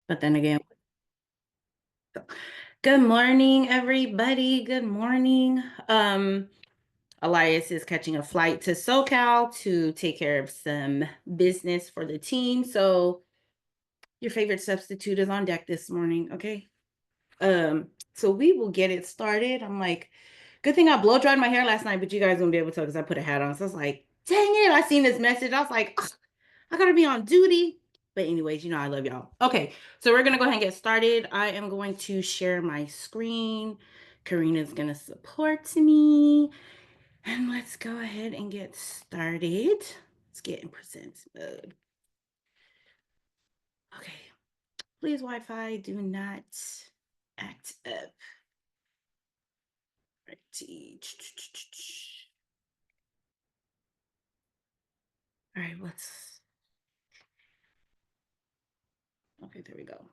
But then again, good morning, everybody. Good morning. Elias is catching a flight to SoCal to take care of some business for the team. So your favorite substitute is on deck this morning, okay? So we will get it started. I'm like, good thing I blow dried my hair last night, but you guys won't be able to tell because I put a hat on. So I was like, dang it, I seen this message. I was like, "Ugh, I gotta be on duty. But anyways, I love y'all. Okay, so we're gonna go ahead and get started. I am going to share my screen. Karina's gonna support me. And let's go ahead and get started. Let's get in present mode. Okay, please Wi-Fi, do not act up. Righty. All right, let's. Okay, there we go.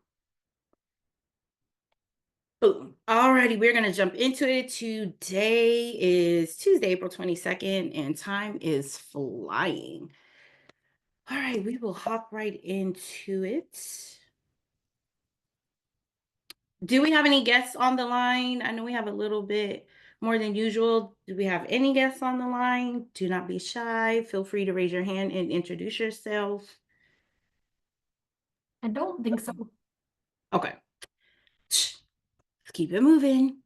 Boom. Alrighty, we're gonna jump into it. Today is Tuesday, April 22nd, and time is flying. All right, we will hop right into it. Do we have any guests on the line? I know we have a little bit more than usual. Do we have any guests on the line? Do not be shy. Feel free to raise your hand and introduce yourself. I don't think so. Okay. Let's keep it moving.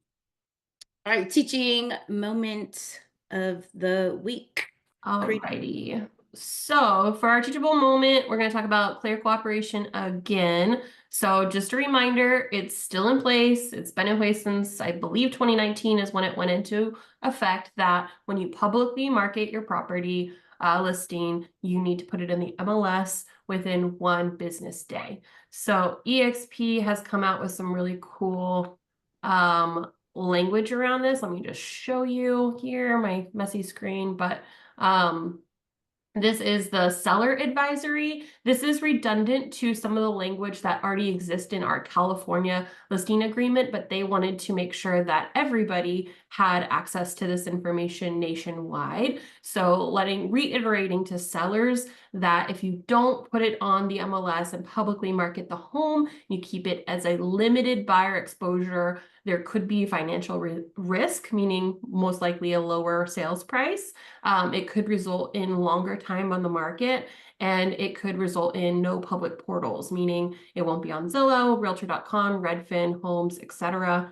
All right, teaching moment of the week. Alrighty. So for our teachable moment, we're going to talk about player cooperation again. So just a reminder, it's still in place. It's been in place since I believe 2019 is when it went into effect, that when you publicly market your property listing, you need to put it in the MLS within 1 business day. So EXP has come out with some really cool language around this. Let me just show you here my messy screen, but this is the seller advisory. This is redundant to some of the language that already exists in our California listing agreement, but they wanted to make sure that everybody had access to this information nationwide. So reiterating to sellers that if you don't put it on the MLS and publicly market the home, you keep it as a limited buyer exposure, there could be financial risk, meaning most likely a lower sales price. It could result in longer time on the market, and it could result in no public portals, meaning it won't be on Zillow, Realtor.com, Redfin, Homes, etc.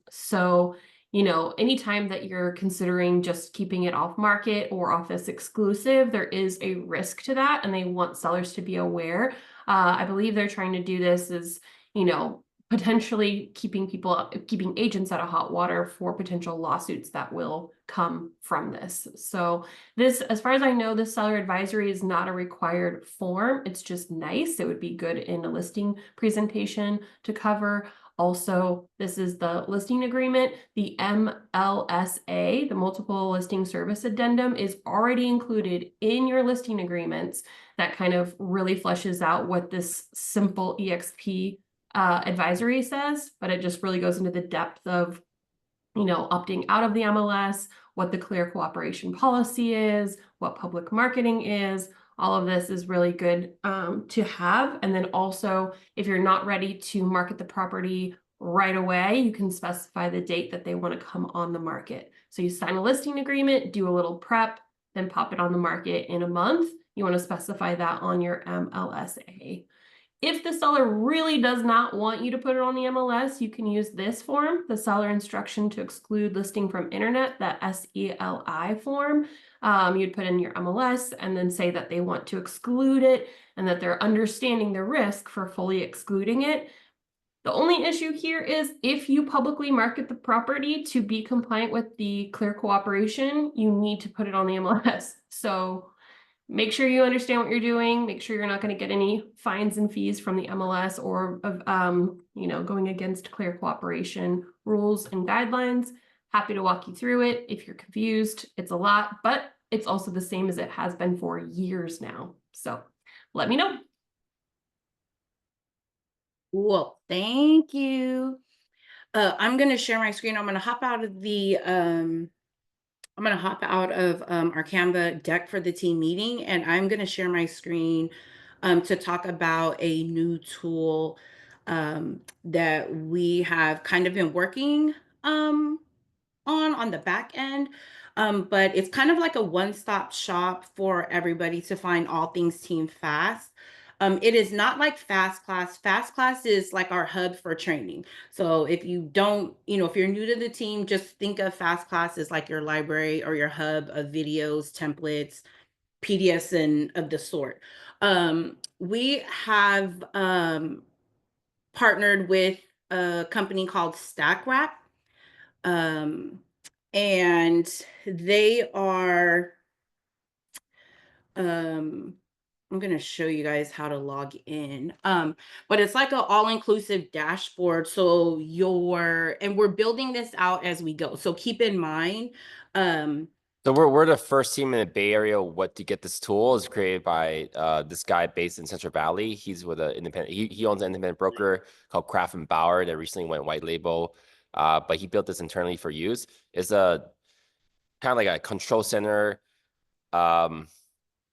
So, anytime that you're considering just keeping it off market or office exclusive, there is a risk to that, and they want sellers to be aware. I believe they're trying to do this as, potentially keeping agents out of hot water for potential lawsuits that will come from this. So this, as far as I know, this seller advisory is not a required form. It's just nice. It would be good in a listing presentation to cover. Also, this is the listing agreement. The MLSA, the multiple listing service addendum, is already included in your listing agreements. That kind of really fleshes out what this simple EXP advisory says, but it just really goes into the depth of, opting out of the MLS, what the clear cooperation policy is, what public marketing is. All of this is really good to have. And then also, if you're not ready to market the property right away, you can specify the date that they want to come on the market. So you sign a listing agreement, do a little prep, then pop it on the market in a month. You want to specify that on your MLSA. If the seller really does not want you to put it on the MLS, you can use this form, the seller instruction to exclude listing from internet, that SELI form. You'd put in your MLS and then say that they want to exclude it and that they're understanding the risk for fully excluding it. The only issue here is if you publicly market the property to be compliant with the clear cooperation, you need to put it on the MLS. So make sure you understand what you're doing. Make sure you're not going to get any fines and fees from the MLS or of, going against clear cooperation rules and guidelines. Happy to walk you through it. If you're confused, it's a lot, but it's also the same as it has been for years now. So let me know. Well, thank you. I'm gonna share my screen. I'm gonna hop out of our Canva deck for the team meeting, and I'm gonna share my screen to talk about a new tool that we have kind of been working um, on the back end. But it's kind of like a one-stop shop for everybody to find all things Team Fast. It is not like Fast Class. Fast Class is like our hub for training. So if you don't, if you're new to the team, just think of Fast Class as like your library or your hub of videos, templates, PDFs, and of the sort. We have partnered with a company called Stackwrap, um, and they are, um, I'm gonna show you guys how to log in. But it's like an all-inclusive dashboard. So and we're building this out as we go. So keep in mind, um, So we're the first team in the Bay Area. What to get this tool is created by this guy based in Central Valley. He's with an independent. He owns an independent broker called Craft and Bauer that recently went white label. But he built this internally for use. It's a kind of like a control center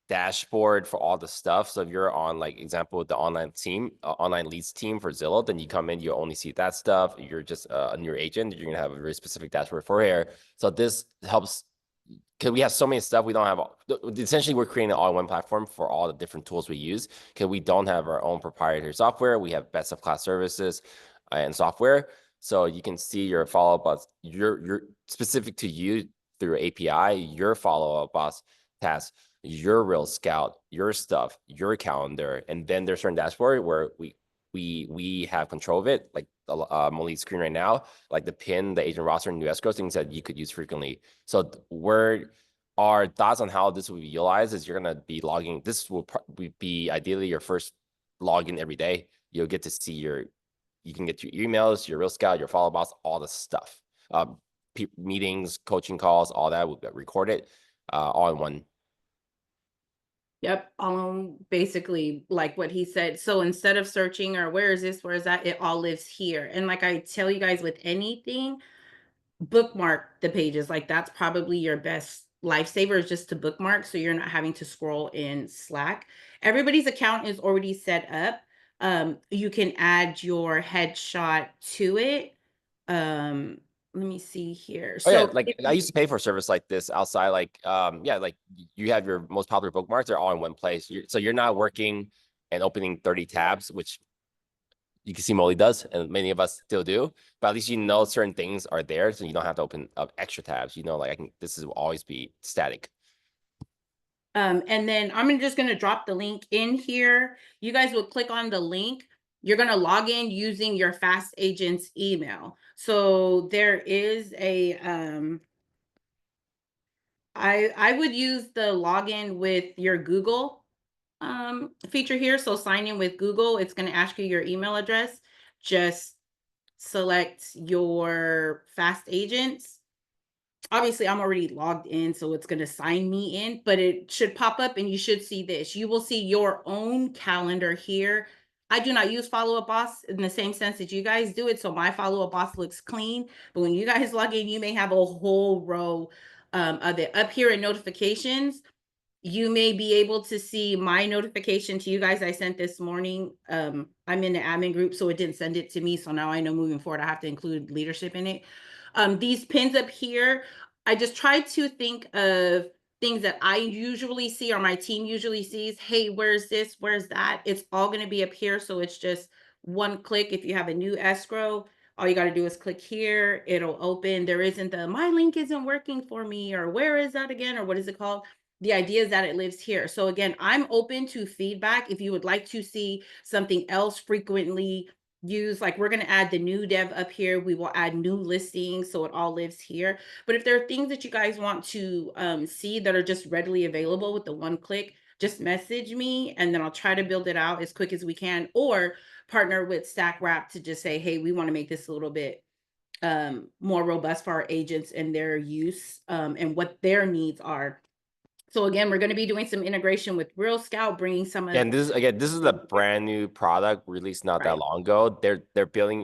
dashboard for all the stuff. So if you're on, like, example, the online leads team for Zillow, then you come in, you only see that stuff. You're just a new agent, you're gonna have a very specific dashboard for here. So this helps because we have so many stuff we don't have. Essentially, we're creating an all-in-one platform for all the different tools we use because we don't have our own proprietary software. We have best of class services and software. So you can see your follow-up bots, your specific to you through API, your follow-up bots tasks, your Real Scout, your stuff, your calendar, and then there's certain dashboard where we have control of it, like Moli's screen right now, like the pin, the agent roster, and new escrow, things that you could use frequently. So our thoughts on how this will be utilized is you're gonna be logging. This will be ideally your first login every day. You'll get to see you can get your emails, your Real Scout, your follow bots, all the stuff. Meetings, coaching calls, all that will get recorded all in one. Yep, basically like what he said. So instead of searching or where is this, where is that, it all lives here. And like I tell you guys with anything, bookmark the pages. Like that's probably your best lifesaver, is just to bookmark so you're not having to scroll in Slack. Everybody's account is already set up. You can add your headshot to it. Let me see here. Oh yeah, So like I used to pay for a service like this outside. Like yeah, like you have your most popular bookmarks, they're all in one place. So you're not working and opening 30 tabs, which you can see Moli does, and many of us still do. But at least you know certain things are there, so you don't have to open up extra tabs. You know, like this will always be static. And then I'm just going to drop the link in here. You guys will click on the link. You're going to log in using your Fast Agent's email. So there is a, I would use the login with your Google feature here. So sign in with Google. It's going to ask you your email address. Just select your Fast Agents. Obviously I'm already logged in, so it's going to sign me in, but it should pop up and you should see this. You will see your own calendar here. I do not use Follow Up Boss in the same sense that you guys do it. So my Follow Up Boss looks clean, but when you guys log in, you may have a whole row of it. Up here in notifications, you may be able to see my notification to you guys I sent this morning. I'm in the admin group, so it didn't send it to me. So now I know moving forward, I have to include leadership in it. These pins up here, I just try to think of things that I usually see or my team usually sees. Hey, where's this? Where's that? It's all going to be up here. So it's just one click. If you have a new escrow, all you got to do is click here. It'll open. There isn't my link isn't working for me, or where is that again? Or what is it called? The idea is that it lives here. So again, I'm open to feedback. If you would like to see something else frequently used, like we're going to add the new dev up here. We will add new listings so it all lives here. But if there are things that you guys want to see that are just readily available with the one click, just message me and then I'll try to build it out as quick as we can, or partner with Stackwrap to just say, hey, we want to make this a little bit more robust for our agents and their use and what their needs are. So again, we're going to be doing some integration with Real Scout, bringing some of. And this is a brand new product released not that Right. long ago.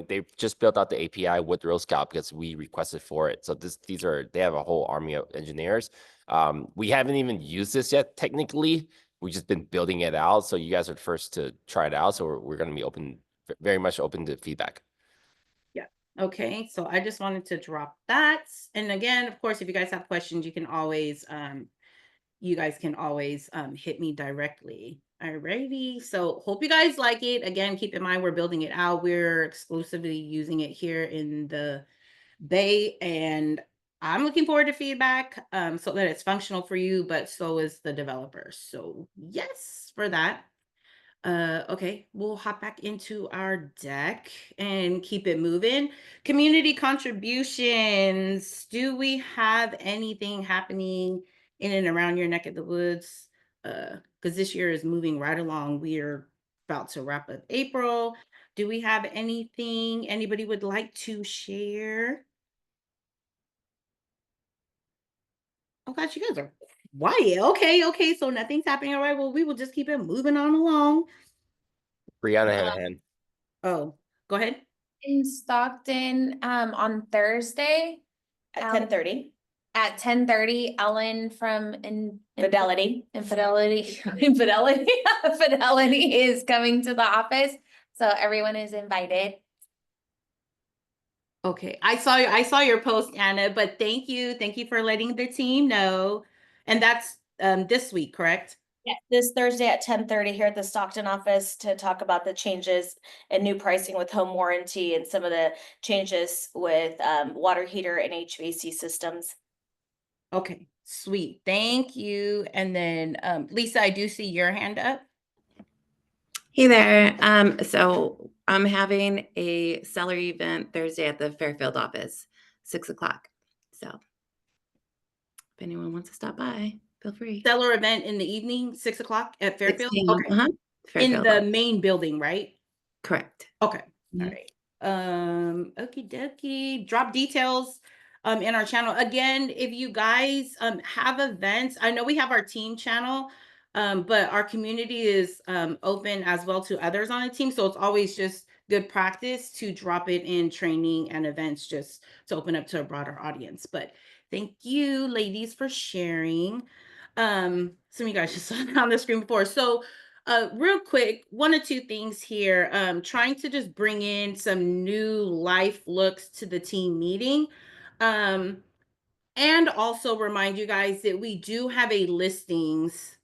They've just built out the API with Real Scout because we requested for it. So they have a whole army of engineers. We haven't even used this yet technically, we've just been building it out. So you guys are first to try it out. So we're going to be open, very much open to feedback. Yeah. Okay. So I just wanted to drop that. And again, of course, if you guys have questions, you guys can always hit me directly. Alrighty. So hope you guys like it. Again, keep in mind we're building it out. We're exclusively using it here in the Bay, and I'm looking forward to feedback so that it's functional for you, but so is the developer. So yes, for that. Okay, we'll hop back into our deck and keep it moving. Community contributions. Do we have anything happening in and around your neck of the woods? Because this year is moving right along. We are about to wrap up April. Do we have anything anybody would like to share? Oh gosh, you guys are quiet. Okay, so nothing's happening. All right, well, we will just keep it moving on along. Brianna had a hand. Oh, go ahead. In Stockton, on Thursday At Al- 10:30. at 10:30, Ellen from Fidelity. Infidelity Fidelity is coming to the office, so everyone is invited. Okay, I saw your post, Anna, but thank you for letting the team know. And that's this week, correct? Yeah, this Thursday at 10:30 here at the Stockton office to talk about the changes and new pricing with home warranty and some of the changes with water heater and HVAC systems. Okay, sweet. Thank you. And then Lisa, I do see your hand up. Hey there. So I'm having a seller event Thursday at the Fairfield office, 6:00. So if anyone wants to stop by, feel free. Seller event in the evening, 6:00 at 6 Fairfield. p.m. Okay. In Fairfield the office. main building, right? Correct. Okay. All Mhm. right. Okie dokie. Drop details in our channel. Again, if you guys have events, I know we have our team channel, but our community is open as well to others on the team. So it's always just good practice to drop it in training and events just to open up to a broader audience. But thank you, ladies, for sharing. Some of you guys just saw it on the screen before. So real quick, one or two things here. Trying to just bring in some new life looks to the team meeting. And also remind you guys that we do have a listings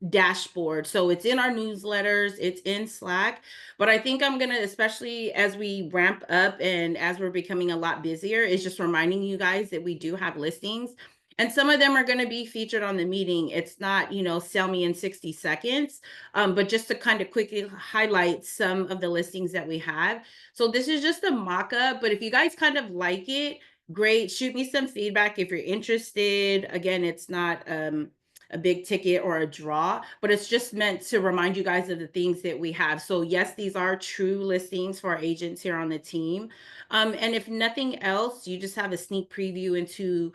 dashboard. So it's in our newsletters, it's in Slack. But I think I'm gonna, especially as we ramp up and as we're becoming a lot busier, is just reminding you guys that we do have listings. And some of them are going to be featured on the meeting. It's not, sell me in 60 seconds, but just to kind of quickly highlight some of the listings that we have. So this is just a mock-up, but if you guys kind of like it, great. Shoot me some feedback if you're interested. Again, it's not a big ticket or a draw, but it's just meant to remind you guys of the things that we have. So yes, these are true listings for our agents here on the team. And if nothing else, you just have a sneak preview into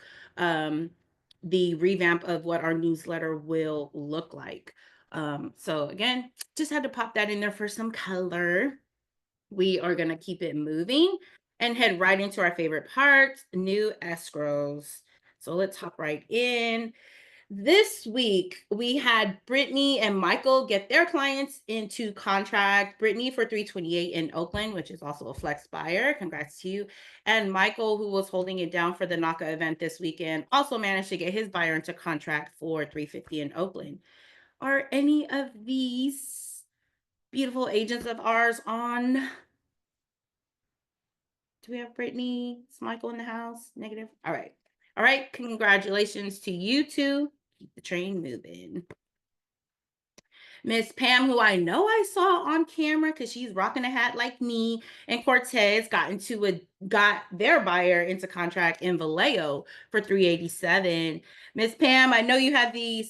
the revamp of what our newsletter will look like. So again, just had to pop that in there for some color. We are going to keep it moving and head right into our favorite part, new escrows. So let's hop right in. This week, we had Brittany and Michael get their clients into contract. Brittany for 328 in Oakland, which is also a flex buyer. Congrats to you. And Michael, who was holding it down for the NACA event this weekend, also managed to get his buyer into contract for 350 in Oakland. Are any of these beautiful agents of ours on? Do we have Brittany? Is Michael in the house? Negative. All right. All right. Congratulations to you two. Keep the train moving. Miss Pam, who I know I saw on camera because she's rocking a hat like me, and Cortez got their buyer into contract in Vallejo for 387. Miss Pam, I know you had the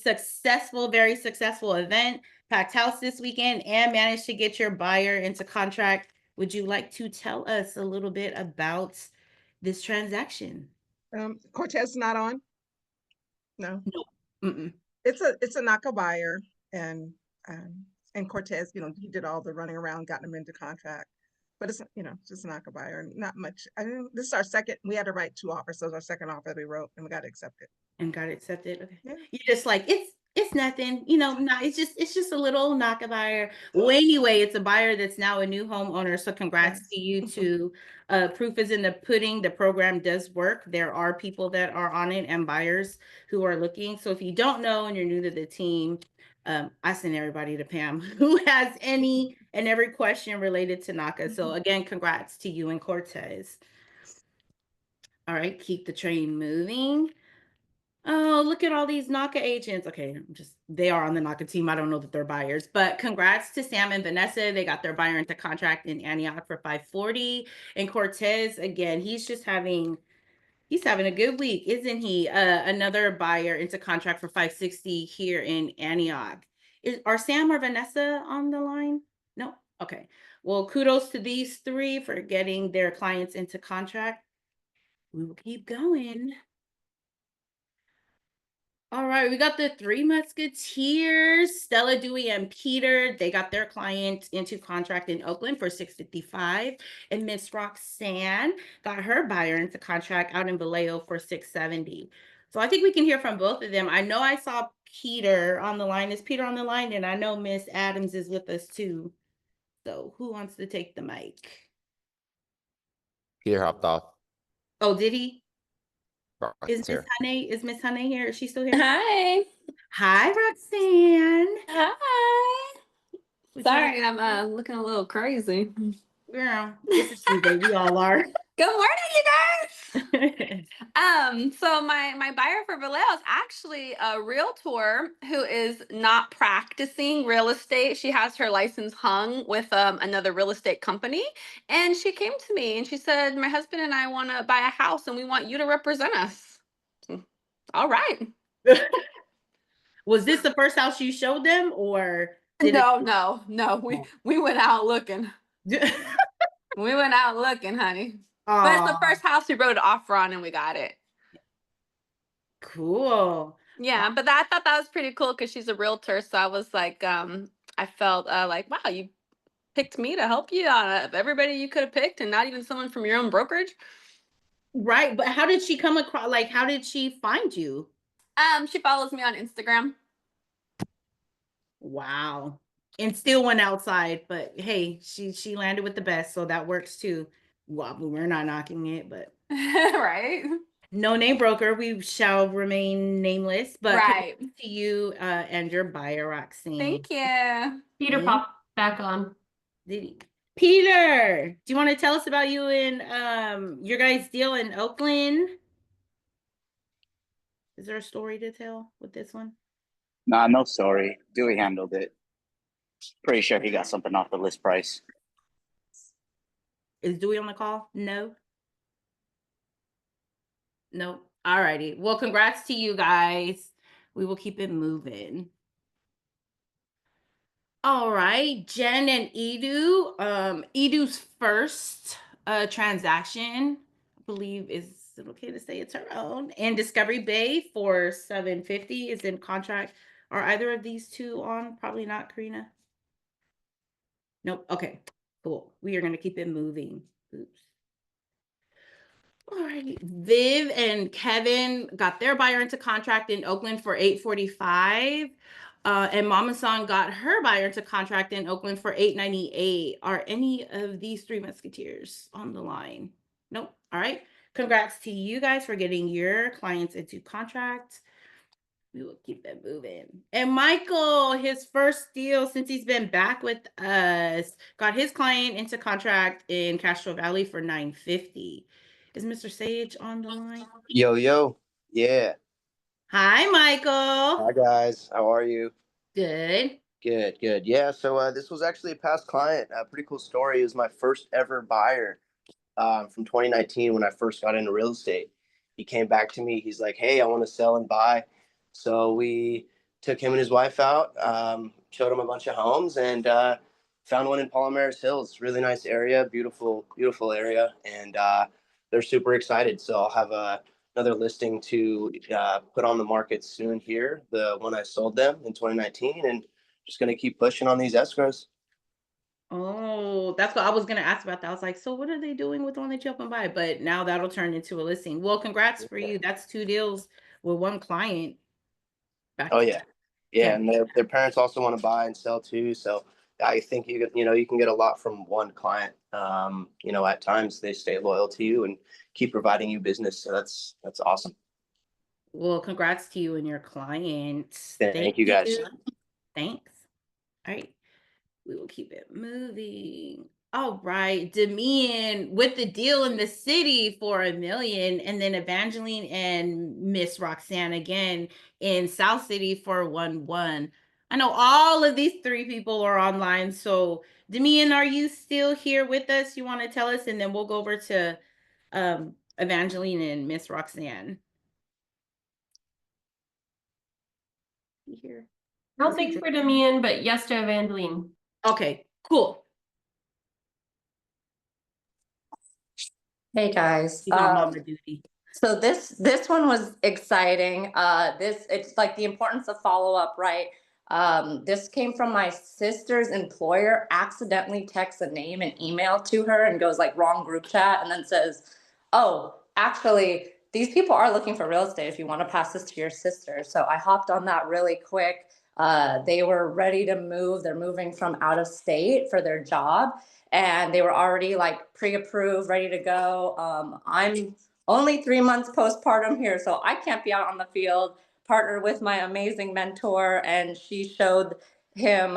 very successful event, packed house this weekend, and managed to get your buyer into contract. Would you like to tell us a little bit about this transaction? Cortez not on? No. No. Mm-mm. It's a NACA buyer, and Cortez, he did all the running around, got him into contract. But it's just a NACA buyer, not much. I mean, this is our second. We had to write 2 offers, so it was our second offer that we wrote, and we got accepted. And got it accepted. Okay. Yeah. You just like, it's It's nothing, you know, no, it's just a little knock buyer. Well, anyway, it's a buyer that's now a new homeowner. So congrats Yes. to you two. Proof is in the pudding. The program does work. There are people that are on it and buyers who are looking. So if you don't know and you're new to the team, I send everybody to Pam who has any and every question related to NACA. So again, congrats to you and Cortez. All right, keep the train moving. Oh, look at all these NACA agents. Okay, they are on the NACA team. I don't know that they're buyers, but congrats to Sam and Vanessa. They got their buyer into contract in Antioch for 540. And Cortez, again, he's having a good week, isn't he? Another buyer into contract for 560 here in Antioch. Are Sam or Vanessa on the line? No. Okay. Well, kudos to these three for getting their clients into contract. We will keep going. All right, we got the Three Musketeers, Stella, Dewey, and Peter. They got their client into contract in Oakland for 655. And Miss Roxanne got her buyer into contract out in Vallejo for 670. So I think we can hear from both of them. I know I saw Peter on the line. Is Peter on the line? And I know Miss Adams is with us too. So who wants to take the mic? Peter hopped off. Oh, did he? Roxanne's here. Is Miss Honey here? Is she still here? Hi. Hi, Roxanne. Hi. Would you Sorry, like- I'm looking a little crazy. Girl, it's a Tuesday. We all are. Good morning, you guys. So my buyer for Vallejo is actually a realtor who is not practicing real estate. She has her license hung with another real estate company, and she came to me and she said, "My husband and I want to buy a house, and we want you to represent us." All right. Was this the first house you showed them, or did No. We went out looking. it? We went out looking, honey. But it's the Aw, first house we wrote an offer on and we got it. cool. Yeah, but I thought that was pretty cool because she's a realtor. So I was like, I felt like, wow, you picked me to help you out of everybody you could have picked and not even someone from your own brokerage. Right, but how did she come across? Like, how did she find you? She follows me on Instagram. Wow, and still went outside, but hey, she landed with the best, so that works too. Well, we're not knocking it, but Right. no name broker. We shall remain nameless, but Right. congrats to you and your buyer, Roxanne. Thank you. Peter Yeah. popped back on. Did he? Peter, do you want to tell us about you and your guys' deal in Oakland? Is there a story to tell with this one? Nah, no story. Dewey handled it. Pretty sure he got something off the list price. Is Dewey on the call? No. Nope. All righty. Well, congrats to you guys. We will keep it moving. All right, Jen and Edu. Edu's first transaction, I believe, is it okay to say it's her own? And Discovery Bay for 750 is in contract. Are either of these two on? Probably not, Karina. Nope. Okay, cool. We are going to keep it moving. Oops. All right. Viv and Kevin got their buyer into contract in Oakland for 845. And Mama San got her buyer into contract in Oakland for 898. Are any of these Three Musketeers on the line? Nope. All right. Congrats to you guys for getting your clients into contract. We will keep it moving. And Michael, his first deal since he's been back with us, got his client into contract in Castro Valley for 950. Is Mr. Sage on the line? Yo, yeah. Hi, Michael. Hi guys, how are you? Good. Good. Yeah, so this was actually a past client. A pretty cool story. It was my first ever buyer from 2019 when I first got into real estate. He came back to me. He's like, "Hey, I want to sell and buy." So we took him and his wife out, showed him a bunch of homes, and found one in Palomares Hills. Really nice area, beautiful area, and they're super excited. So I'll have another listing to put on the market soon here. The one I sold them in 2019, and just gonna keep pushing on these escrows. Oh, that's what I was gonna ask about that. I was like, so what are they doing with the one that you up and buy? But now that'll turn into a listing. Well, congrats for you. That's two deals with one client. Back Oh to yeah, Yeah, and their parents also want to buy and sell too. So I think you can get a lot from one client. At times they stay loyal to you and keep providing you business. So that's awesome. Well, congrats to you and your clients. Thank you guys. Thanks. All right. We will keep it moving. All right. Demian with the deal in the city for $1 million, and then Evangeline and Miss Roxanne again in South City for 1-1. I know all of these three people are online. So Demian, are you still here with us? You want to tell us, and then we'll go over to Evangeline and Miss Roxanne. You here? No thanks for Demian, but yes to Evangeline. Okay, cool. Hey guys. You got mama duty. So this one was exciting. It's like the importance of follow-up, right? This came from my sister's employer, accidentally texts a name and email to her and goes like wrong group chat and then says, oh, actually, these people are looking for real estate if you want to pass this to your sister. So I hopped on that really quick. They were ready to move. They're moving from out of state for their job. And they were already like pre-approved, ready to go. I'm only 3 months postpartum here, so I can't be out on the field. Partnered with my amazing mentor, and she showed him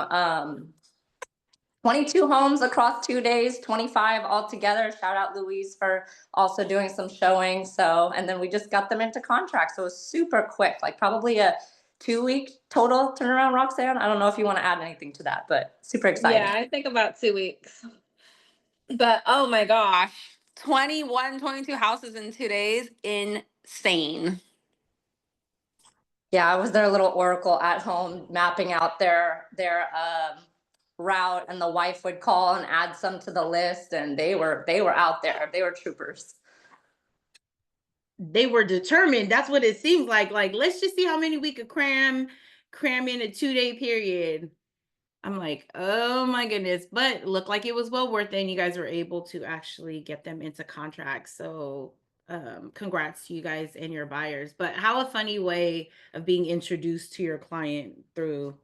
22 homes across 2 days, 25 altogether. Shout out Louise for also doing some showing. So, and then we just got them into contract. So it was super quick, like probably a 2-week total turnaround, Roxanne. I don't know if you want to add anything to that, but super exciting. Yeah, I think about 2 weeks. But oh my gosh, 21, 22 houses in 2 days, insane. Yeah, I was their little oracle at home mapping out their route, and the wife would call and add some to the list, and they were out there. They were troopers. They were determined. That's what it seemed like. Like, let's just see how many we could cram in a 2-day period. I'm like, oh my goodness. But it looked like it was well worth it. And you guys were able to actually get them into contracts. So congrats to you guys and your buyers. But how a funny way of being introduced to your client through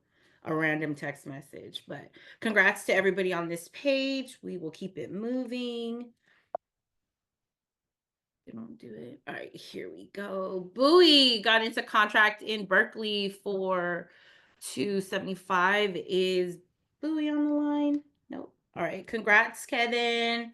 a random text message. But congrats to everybody on this page. We will keep it moving. Don't do it. All right, here we go. Bowie got into contract in Berkeley for $275. Is Bowie on the line? Nope. All right, congrats, Kevin.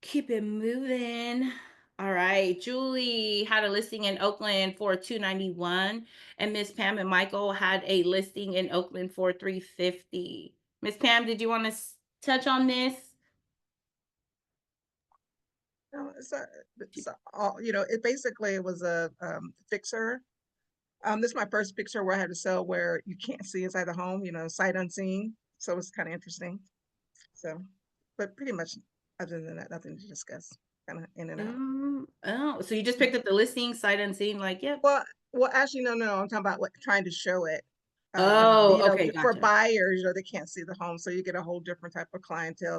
Keep it moving. All right, Julie had a listing in Oakland for $291, and Miss Pam and Michael had a listing in Oakland for $350. Miss Pam, did you want to touch on this? No, it basically was a fixer. This is my first fixer where I had to sell where you can't see inside the home, sight unseen. So it was kind of interesting. So, but pretty much other than that, nothing to discuss. Kind of in and out. Oh, so you just picked up the listing, sight unseen, like, yep. Well, actually, no. I'm talking about trying to show it. Okay, for gotcha. buyers, they can't see the home, so you get a whole different type of clientele.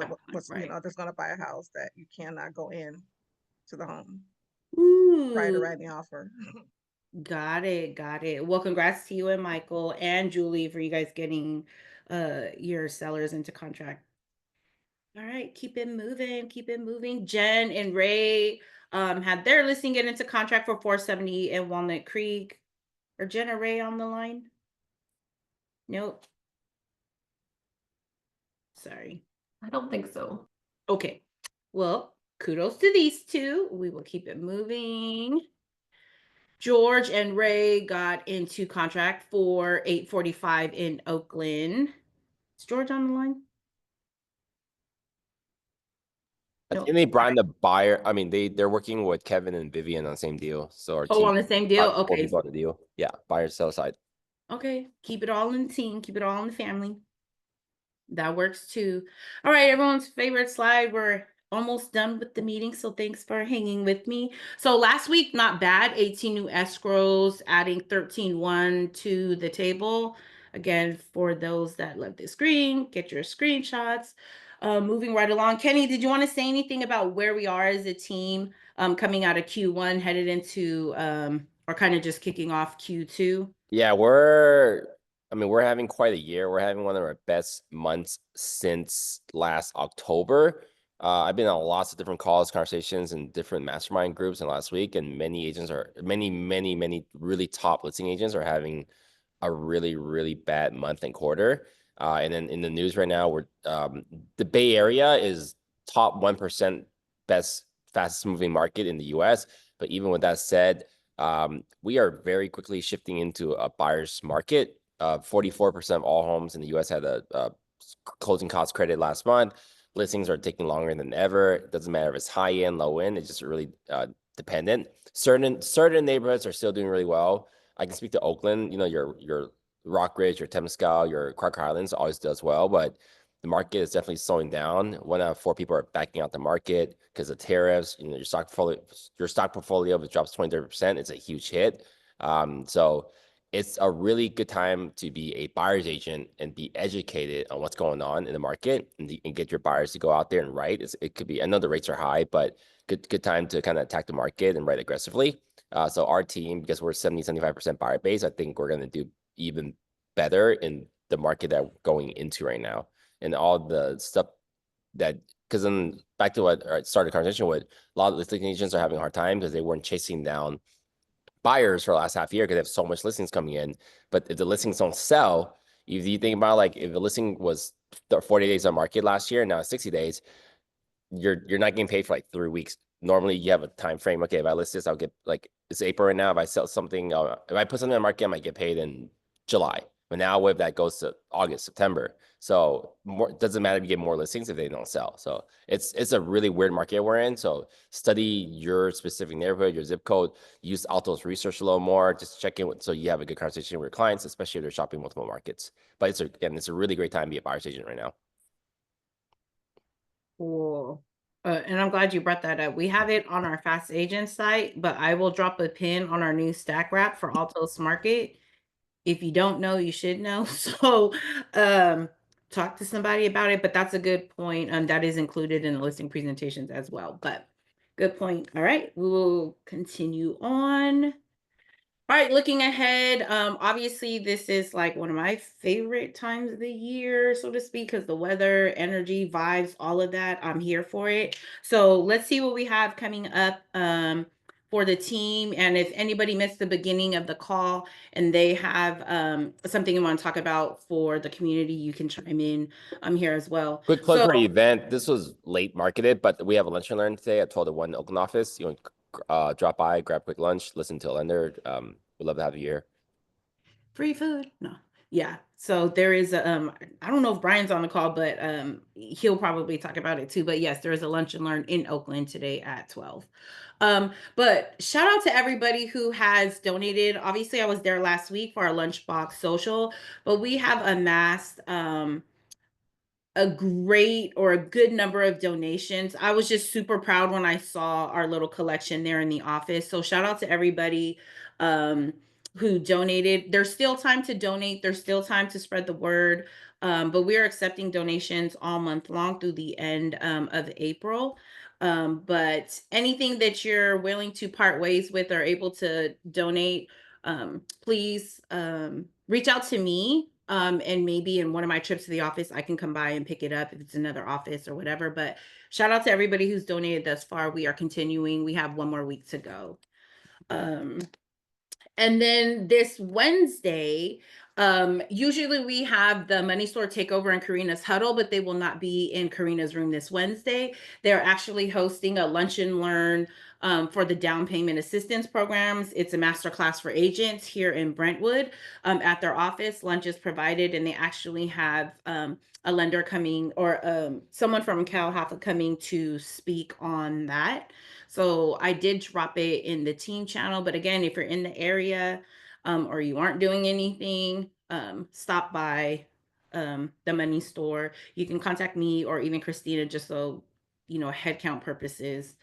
Right. That's going to buy a house that you cannot go in to the home prior to Ooh, writing the offer. got it. Well, congrats to you and Michael and Julie for you guys getting your sellers into contract. All right, keep it moving. Jen and Ray had their listing get into contract for $470 in Walnut Creek. Are Jen or Ray on the line? Nope. Sorry. I don't think so. Okay. Well, kudos to these two. We will keep it moving. George and Ray got into contract for $845 in Oakland. Is George on the line? I Nope. think they brought in the buyer. I mean, they're working with Kevin and Vivian on the same deal. So our team on the same deal? four Okay. people on the deal. Yeah, buyer sell side. Okay. Keep it all in the team. Keep it all in the family. That works too. All right, everyone's favorite slide. We're almost done with the meeting, so thanks for hanging with me. So last week, not bad. 18 new escrows, adding 13.1 to the table. Again, for those that love the screen, get your screenshots. Moving right along. Kenny, did you want to say anything about where we are as a team coming out of Q1, headed into or kind of just kicking off Q2? Yeah, we're I mean, we're having quite a year. We're having one of our best months since last October. I've been on lots of different calls, conversations, and different mastermind groups in the last week, and many really top listing agents are having a really bad month and quarter. And then in the news right now, we're the Bay Area is top 1% best fastest moving market in the US. But even with that said, we are very quickly shifting into a buyer's market. 44% of all homes in the US had a closing cost credit last month. Listings are taking longer than ever. It doesn't matter if it's high end, low end. It's just really dependent. Certain neighborhoods are still doing really well. I can speak to Oakland. You know, your Rockridge, your Temescal, your Crocker Islands always does well, but the market is definitely slowing down. 1 out of 4 people are backing out the market because of tariffs. You know, your stock portfolio, if it drops 20-30%, it's a huge hit. So it's a really good time to be a buyer's agent and be educated on what's going on in the market and get your buyers to go out there and write. It could be, I know the rates are high, but good time to kind of attack the market and write aggressively. So our team, because we're 70-75% buyer base, I think we're going to do even better in the market that we're going into right now. And all the stuff that, because then back to what I started the conversation with, a lot of listing agents are having a hard time because they weren't chasing down buyers for the last half year because they have so much listings coming in. But if the listings don't sell, if you think about like if the listing was 40 days on market last year and now it's 60 days, you're not getting paid for like 3 weeks. Normally you have a time frame. Okay, if I list this, I'll get like it's April right now. If I sell something, if I put something on the market, I might get paid in July. But now what if that goes to August, September? So more doesn't matter if you get more listings if they don't sell. So it's a really weird market we're in. So study your specific neighborhood, your zip code, use Alto's research a little more, just check in with, so you have a good conversation with your clients, especially if they're shopping multiple markets. But it's a really great time to be a buyer's agent right now. Cool. And I'm glad you brought that up. We have it on our Fast Agent site, but I will drop a pin on our new Stackwrap for Altos Market. If you don't know, you should know. So talk to somebody about it, but that's a good point. That is included in the listing presentations as well, but good point. All right, we will continue on. All right, looking ahead, obviously this is like one of my favorite times of the year, so to speak, because the weather, energy, vibes, all of that, I'm here for it. So let's see what we have coming up for the team. And if anybody missed the beginning of the call and they have something you want to talk about for the community, you can chime in. I'm here as well. Quick plug for our event. This was late marketed, but we have a lunch and learn today at 12 to 1 Oakland office. You want drop by, grab a quick lunch, listen to a lender. We'd love to have you here. Free food? No. Yeah. So there is a, I don't know if Brian's on the call, but he'll probably talk about it too. But yes, there is a lunch and learn in Oakland today at 12. But shout out to everybody who has donated. Obviously, I was there last week for our lunchbox social, but we have amassed a good number of donations. I was just super proud when I saw our little collection there in the office. So shout out to everybody who donated. There's still time to donate. There's still time to spread the word. But we are accepting donations all month long through the end of April. But anything that you're willing to part ways with or able to donate, please reach out to me. And maybe in one of my trips to the office, I can come by and pick it up if it's another office or whatever. But shout out to everybody who's donated thus far. We are continuing. We have one more week to go. And then this Wednesday, usually we have the Money Store Takeover in CARINA'S huddle, but they will not be in CARINA'S room this Wednesday. They're actually hosting a lunch and learn for the down payment assistance programs. It's a masterclass for agents here in Brentwood at their office. Lunch is provided, and they actually have a lender coming or someone from Cal Hoffa coming to speak on that. So I did drop it in the team channel, but again, if you're in the area or you aren't doing anything, stop by the Money Store. You can contact me or even Christina, just so you know, headcount purposes.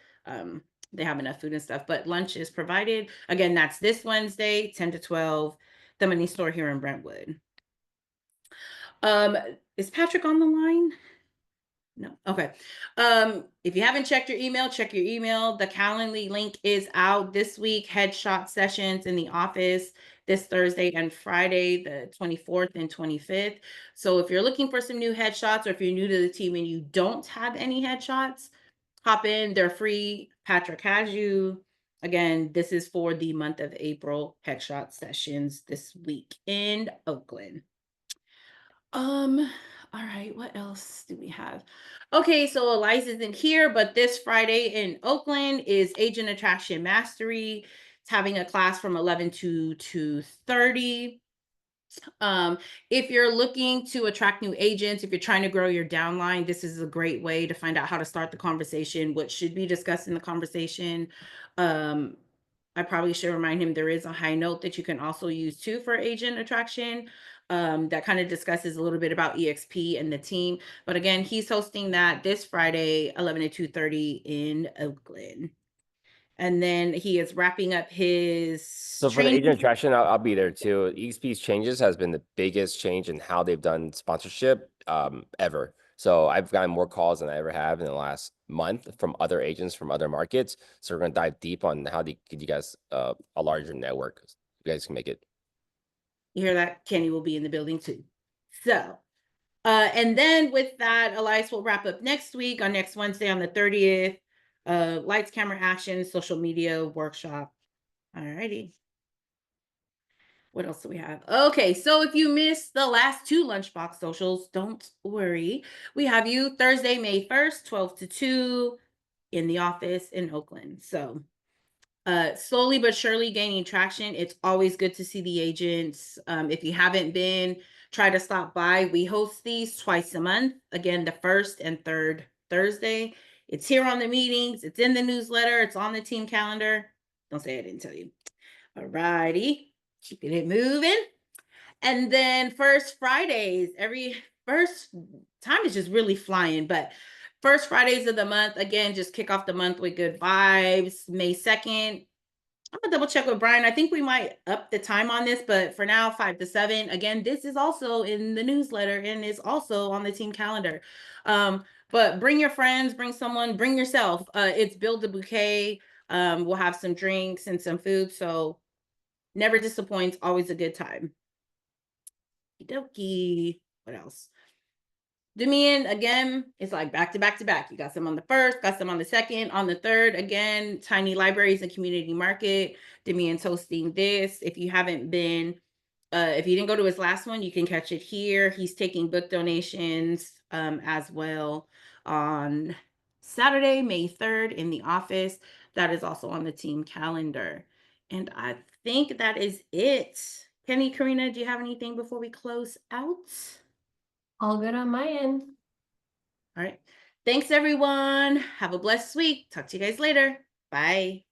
They have enough food and stuff, but lunch is provided. Again, that's this Wednesday, 10 to 12, the Money Store here in Brentwood. Is Patrick on the line? No. Okay. If you haven't checked your email, check your email. The Calendly link is out this week. Headshot sessions in the office this Thursday and Friday, the 24th and 25th. So if you're looking for some new headshots, or if you're new to the team and you don't have any headshots, hop in. They're free. Patrick has you. Again, this is for the month of April headshot sessions this week in Oakland. All right, what else do we have? Okay, so Eliza's in here, but this Friday in Oakland is Agent Attraction Mastery. It's having a class from 11 to 2:30. If you're looking to attract new agents, if you're trying to grow your downline, this is a great way to find out how to start the conversation, what should be discussed in the conversation. I probably should remind him there is a high note that you can also use too for agent attraction. That kind of discusses a little bit about EXP and the team. But again, he's hosting that this Friday, 11 to 2:30 in Oakland. And then he is wrapping up his So for the training. agent attraction, I'll be there too. EXP's changes has been the biggest change in how they've done sponsorship ever. So I've gotten more calls than I ever have in the last month from other agents from other markets. So we're gonna dive deep on how they give you guys a larger network. You guys can make it. You hear that? Kenny will be in the building too. So, and then with that, Elias will wrap up next week on next Wednesday on the 30th. Lights, camera, action, social media workshop. All righty. What else do we have? Okay, so if you missed the last two Lunchbox socials, don't worry. We have you Thursday, May 1st, 12 to 2 in the office in Oakland. So slowly but surely gaining traction. It's always good to see the agents. If you haven't been, try to stop by. We host these twice a month. Again, the first and third Thursday. It's here on the meetings. It's in the newsletter. It's on the team calendar. Don't say I didn't tell you. All righty. Keeping it moving. And then first Fridays, every first time is just really flying, but first Fridays of the month, again, just kick off the month with good vibes. May 2nd. I'm gonna double check with Brian. I think we might up the time on this, but for now, 5 to 7. Again, this is also in the newsletter and is also on the team calendar. But bring your friends, bring someone, bring yourself. It's Build a Bouquet. We'll have some drinks and some food. So never disappoints, always a good time. Okie. What else? Demian, again, it's like back to back to back. You got some on the 1st, got some on the 2nd, on the 3rd, again, Tiny Libraries and Community Market. Demian's hosting this. If you haven't been, if you didn't go to his last one, you can catch it here. He's taking book donations as well on Saturday, May 3rd in the office. That is also on the team calendar. And I think that is it. Kenny, Karina, do you have anything before we close out? All good on my end. All right. Thanks, everyone. Have a blessed week. Talk to you guys later. Bye.